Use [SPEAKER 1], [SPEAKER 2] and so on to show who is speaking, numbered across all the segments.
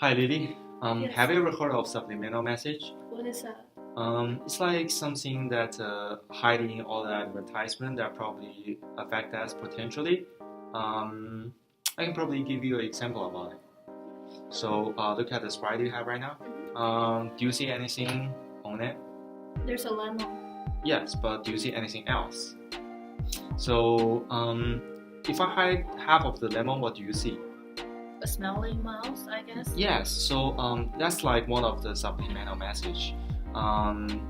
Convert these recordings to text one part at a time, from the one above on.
[SPEAKER 1] Hi Lily.
[SPEAKER 2] Yes.
[SPEAKER 1] Have you ever heard of subliminal message?
[SPEAKER 2] What is that?
[SPEAKER 1] It's like something that hiding all the advertisement that probably affect us potentially. Um, I can probably give you an example about it. So look at the sprite you have right now. Do you see anything on it?
[SPEAKER 2] There's a lemon.
[SPEAKER 1] Yes, but do you see anything else? So if I hide half of the lemon, what do you see?
[SPEAKER 2] A smelling mouse, I guess.
[SPEAKER 1] Yes, so that's like one of the subliminal message.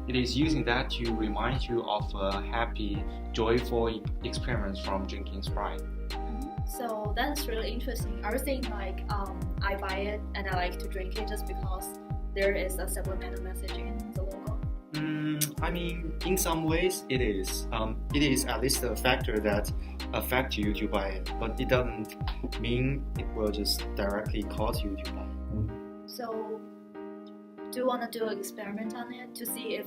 [SPEAKER 1] It is using that to remind you of a happy, joyful experience from drinking Sprite.
[SPEAKER 2] So that's really interesting. Are you saying like I buy it and I like to drink it just because there is a subliminal message in the logo?
[SPEAKER 1] I mean, in some ways it is. It is at least a factor that affects you to buy it, but it doesn't mean it will just directly cause you to buy it.
[SPEAKER 2] So do you want to do an experiment on it to see if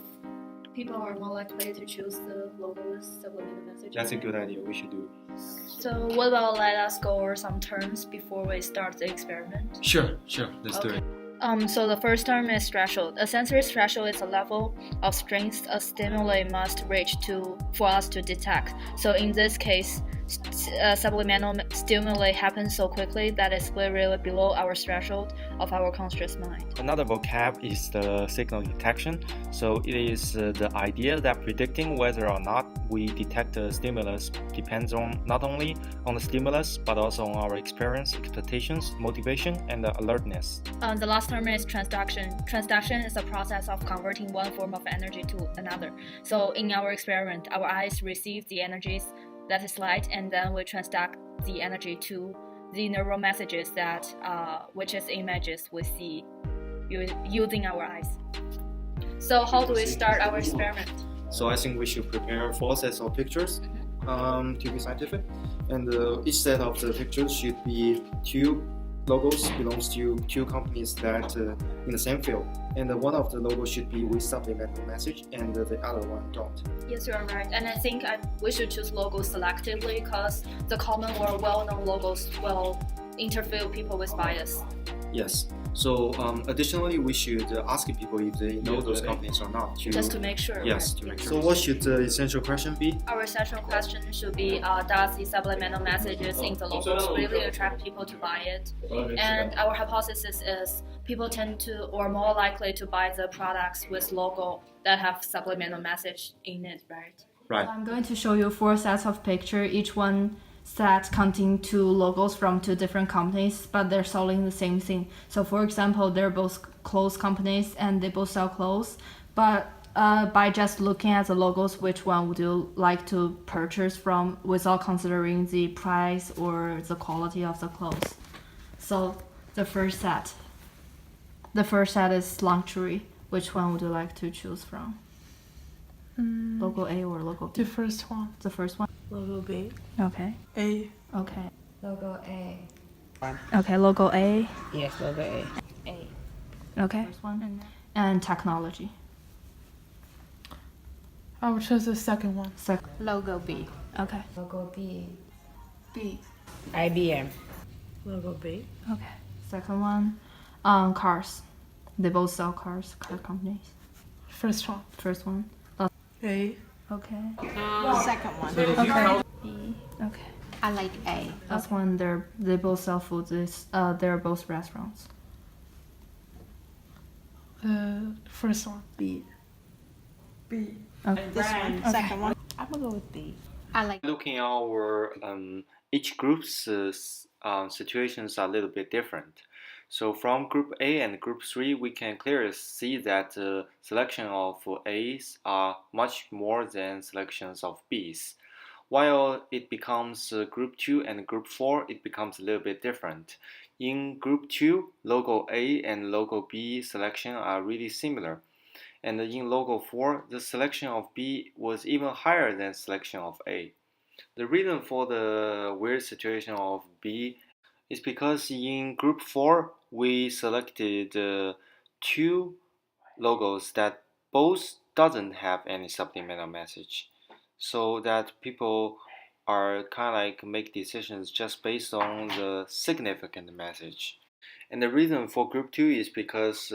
[SPEAKER 2] people are more likely to choose the logo with subliminal message?
[SPEAKER 1] That's a good idea. We should do it.
[SPEAKER 2] So what about let us go over some terms before we start the experiment?
[SPEAKER 1] Sure. Let's do it.
[SPEAKER 2] So the first term is threshold. A sensory threshold is a level of strength a stimuli must reach for us to detect. So in this case, subliminal stimuli happen so quickly that it's really below our threshold of our conscious mind.
[SPEAKER 1] Another vocab is the signal detection. So it is the idea that predicting whether or not we detect a stimulus depends on not only on the stimulus but also on our experience, expectations, motivation, and alertness.
[SPEAKER 2] The last term is transduction. Transduction is a process of converting one form of energy to another. So in our experiment, our eyes receive the energies that is light, and then we transduct the energy to the neural messages that, which is images we see using our eyes. So how do we start our experiment?
[SPEAKER 1] So I think we should prepare 4 sets of pictures to be scientific, and each set of the pictures should be 2 logos belongs to 2 companies that in the same field, and one of the logos should be with subliminal message and the other one don't.
[SPEAKER 2] Yes, you are right, and I think we should choose logos selectively because the common or well-known logos will interfere people with bias.
[SPEAKER 1] Yes. So additionally, we should ask people if they know those companies or not.
[SPEAKER 2] Just to make sure.
[SPEAKER 1] Yes, to make sure. So what should the essential question be?
[SPEAKER 2] Our essential question should be, does the subliminal messages in the logos really attract people to buy it? And our hypothesis is people tend to or more likely to buy the products with logo that have subliminal message in it, right?
[SPEAKER 1] Right.
[SPEAKER 3] I'm going to show you 4 sets of pictures. Each one set containing 2 logos from 2 different companies, but they're selling the same thing. So for example, they're both clothes companies and they both sell clothes, but by just looking at the logos, which one would you like to purchase from without considering the price or the quality of the clothes? So the first set is luxury. Which one would you like to choose from? Logo A or logo B?
[SPEAKER 4] The first one.
[SPEAKER 3] The first one?
[SPEAKER 4] Logo B.
[SPEAKER 3] Okay.
[SPEAKER 4] A.
[SPEAKER 3] Okay.
[SPEAKER 5] Logo A.
[SPEAKER 3] Okay, logo A.
[SPEAKER 5] Yes, logo A.
[SPEAKER 3] Okay. First one. And technology.
[SPEAKER 4] I would choose the second one.
[SPEAKER 5] Logo B.
[SPEAKER 3] Okay.
[SPEAKER 5] Logo B.
[SPEAKER 4] B.
[SPEAKER 5] IBM.
[SPEAKER 4] Logo B.
[SPEAKER 3] Okay. Second one. Cars. They both sell cars, car companies.
[SPEAKER 4] First one.
[SPEAKER 3] First one.
[SPEAKER 4] A.
[SPEAKER 3] Okay.
[SPEAKER 5] Second one.
[SPEAKER 3] Okay. B. Okay.
[SPEAKER 5] I like A.
[SPEAKER 3] Last one. They both sell food. They're both restaurants.
[SPEAKER 4] The first one.
[SPEAKER 5] B.
[SPEAKER 4] B.
[SPEAKER 3] Okay.
[SPEAKER 5] This one.
[SPEAKER 3] Okay.
[SPEAKER 5] Second one. I'm gonna go with B. I like.
[SPEAKER 1] Looking at our each group's situations are a little bit different. So from group A and group 3, we can clearly see that the selection of A's are much more than selections of B's. While it becomes group 2 and group 4, it becomes a little bit different. In group 2, logo A and logo B selection are really similar. And in logo 4, the selection of B was even higher than selection of A. The reason for the weird situation of B is because in group 4, we selected 2 logos that both doesn't have any subliminal message, so that people are kind of like make decisions just based on the significant message. And the reason for group 2 is because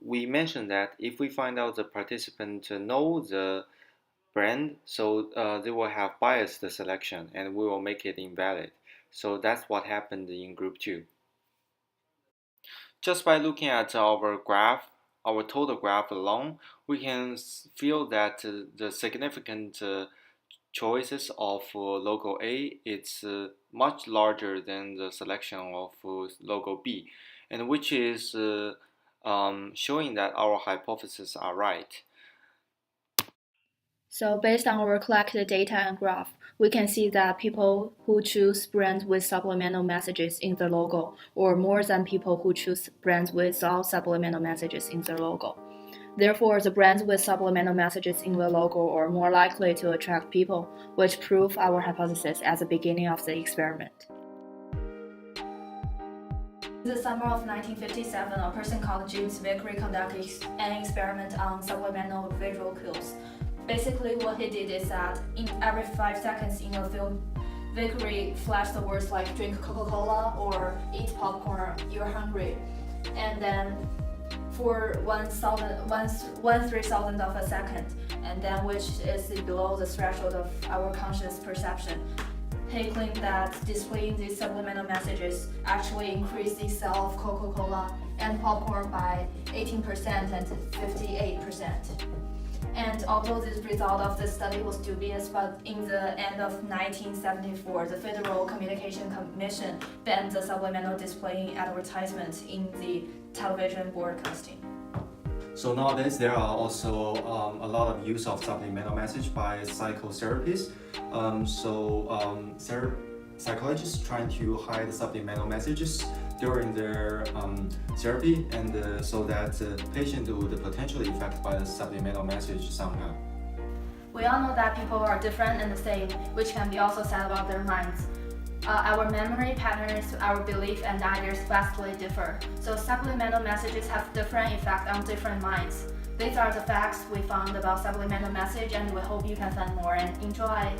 [SPEAKER 1] we mentioned that if we find out the participant know the brand, so they will have biased selection and we will make it invalid. So that's what happened in group 2. Just by looking at our graph, our total graph alone, we can feel that the significant choices of logo A is much larger than the selection of logo B, and which is showing that our hypotheses are right.
[SPEAKER 2] So based on our collected data and graph, we can see that people who choose brands with subliminal messages in their logo are more than people who choose brands without subliminal messages in their logo. Therefore, the brands with subliminal messages in the logo are more likely to attract people, which prove our hypothesis at the beginning of the experiment. In the summer of 1957, a person called James Vickery conducted an experiment on subliminal visual cues. Basically, what he did is that in every 5 seconds in a film, Vickery flashed the words like drink Coca-Cola or eat popcorn, you're hungry. And then for 1/3000th of a second, and then which is below the threshold of our conscious perception. He claimed that displaying these subliminal messages actually increased the sale of Coca-Cola and popcorn by 18% and 58%. And although the result of this study was dubious, but in the end of 1974, the Federal Communication Commission banned the subliminal displaying advertisements in the television broadcasting.
[SPEAKER 1] So nowadays there are also a lot of use of subliminal message by psychotherapists. Psychologists trying to hide subliminal messages during their therapy, and so that patient would potentially affected by the subliminal message somehow.
[SPEAKER 2] We all know that people are different and the same, which can be also said about their minds. Our memory patterns, our belief and ideas vastly differ. So subliminal messages have different effect on different minds. These are the facts we found about subliminal message, and we hope you can find more and enjoy.